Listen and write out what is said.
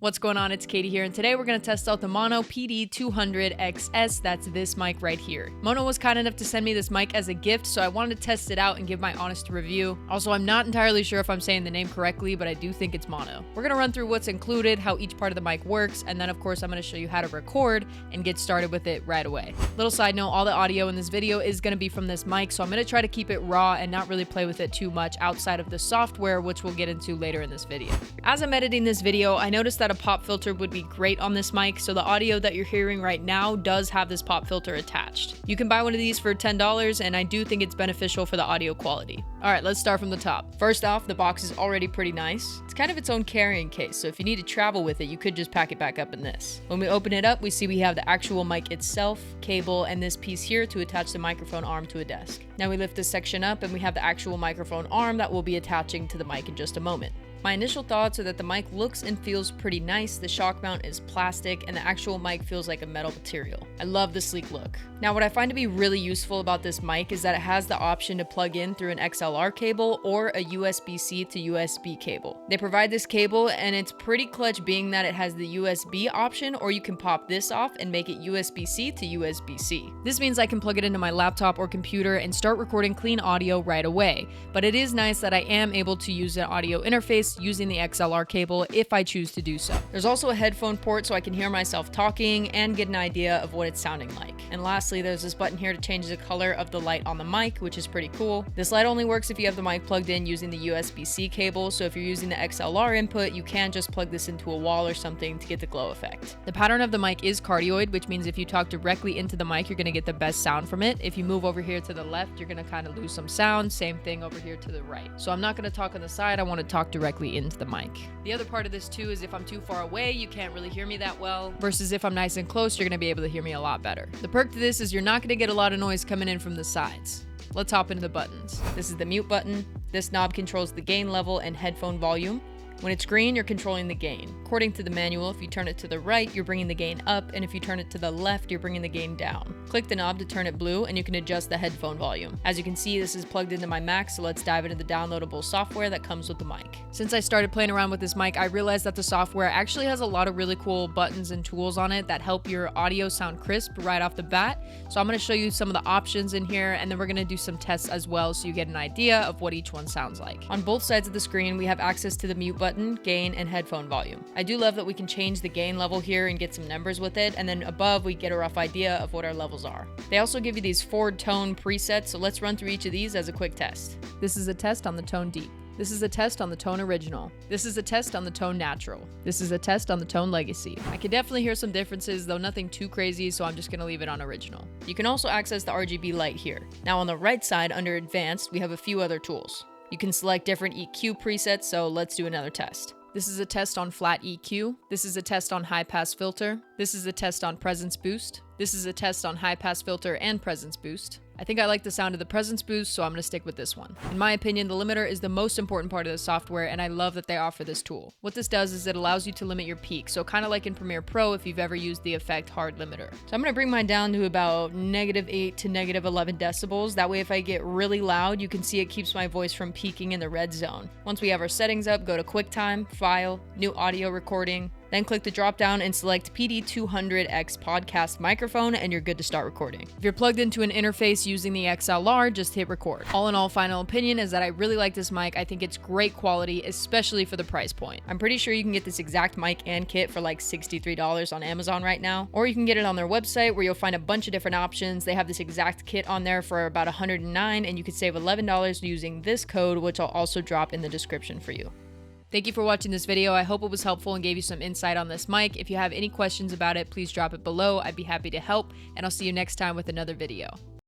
What's going on? It's Katie here, and today we're going to test out the Maono PD200XS. That's this mic right here. Maono was kind enough to send me this mic as a gift, so I wanted to test it out and give my honest review. Also, I'm not entirely sure if I'm saying the name correctly, but I do think it's Maono. We're going to run through what's included, how each part of the mic works, and then of course I'm going to show you how to record and get started with it right away. Little side note, all the audio in this video is going to be from this mic, so I'm going to try to keep it raw and not really play with it too much outside of the software, which we'll get into later in this video. As I'm editing this video, I noticed that a pop filter would be great on this mic, so the audio that you're hearing right now does have this pop filter attached. You can buy one of these for $10, and I do think it's beneficial for the audio quality. Alright, let's start from the top. First off, the box is already pretty nice. It's kind of its own carrying case, so if you need to travel with it, you could just pack it back up in this. When we open it up, we see we have the actual mic itself, cable, and this piece here to attach the microphone arm to a desk. Now we lift this section up, and we have the actual microphone arm that we'll be attaching to the mic in just a moment. My initial thoughts are that the mic looks and feels pretty nice, the shock mount is plastic, and the actual mic feels like a metal material. I love the sleek look. Now what I find to be really useful about this mic is that it has the option to plug in through an XLR cable or a USB-C to USB cable. They provide this cable and it's pretty clutch being that it has the USB option, or you can pop this off and make it USB-C to USB-C. This means I can plug it into my laptop or computer and start recording clean audio right away, but it is nice that I am able to use an audio interface using the XLR cable if I choose to do so. There's also a headphone port so I can hear myself talking and get an idea of what it's sounding like. And lastly, there's this button here to change the color of the light on the mic, which is pretty cool. This light only works if you have the mic plugged in using the USB-C cable, so if you're using the XLR input, you can just plug this into a wall or something to get the glow effect. The pattern of the mic is cardioid, which means if you talk directly into the mic, you're going to get the best sound from it. If you move over here to the left, you're going to kind of lose some sound. Same thing over here to the right. So I'm not going to talk on the side, I want to talk directly into the mic. The other part of this too is if I'm too far away, you can't really hear me that well, versus if I'm nice and close, you're going to be able to hear me a lot better. The perk to this is you're not going to get a lot of noise coming in from the sides. Let's hop into the buttons. This is the mute button. This knob controls the gain level and headphone volume. When it's green, you're controlling the gain. According to the manual, if you turn it to the right, you're bringing the gain up, and if you turn it to the left, you're bringing the gain down. Click the knob to turn it blue, and you can adjust the headphone volume. As you can see, this is plugged into my Mac, so let's dive into the downloadable software that comes with the mic. Since I started playing around with this mic, I realized that the software actually has a lot of really cool buttons and tools on it that help your audio sound crisp right off the bat. So I'm going to show you some of the options in here, and then we're going to do some tests as well so you get an idea of what each one sounds like. On both sides of the screen, we have access to the mute button, gain, and headphone volume. I do love that we can change the gain level here and get some numbers with it, and then above we get a rough idea of what our levels are. They also give you these 4 tone presets, so let's run through each of these as a quick test. This is a test on the tone deep. This is a test on the tone original. This is a test on the tone natural. This is a test on the tone legacy. I can definitely hear some differences, though nothing too crazy, so I'm just gonna leave it on original. You can also access the RGB Light here. Now on the right side under advanced, we have a few other tools. You can select different EQ presets, so let's do another test. This is a test on flat EQ. This is a test on high pass filter. This is a test on presence boost. This is a test on high pass filter and presence boost. I think I like the sound of the presence boost, so I'm going to stick with this one. In my opinion, the limiter is the most important part of the software, and I love that they offer this tool. What this does is it allows you to limit your peak, so kind of like in Premiere Pro if you've ever used the effect hard limiter. So I'm going to bring mine down to about -8 to -11 decibels. That way if I get really loud, you can see it keeps my voice from peaking in the red zone. Once we have our settings up, go to QuickTime, File, New Audio Recording, then click the drop down and select PD200X podcast microphone, and you're good to start recording. If you're plugged into an interface using the XLR, just hit record. All in all, final opinion is that I really like this mic. I think it's great quality, especially for the price point. I'm pretty sure you can get this exact mic and kit for like $63 on Amazon right now, or you can get it on their website where you'll find a bunch of different options. They have this exact kit on there for about $109, and you could save $11 using this code, which I'll also drop in the description for you. Thank you for watching this video. I hope it was helpful and gave you some insight on this mic. If you have any questions about it, please drop it below. I'd be happy to help, and I'll see you next time with another video.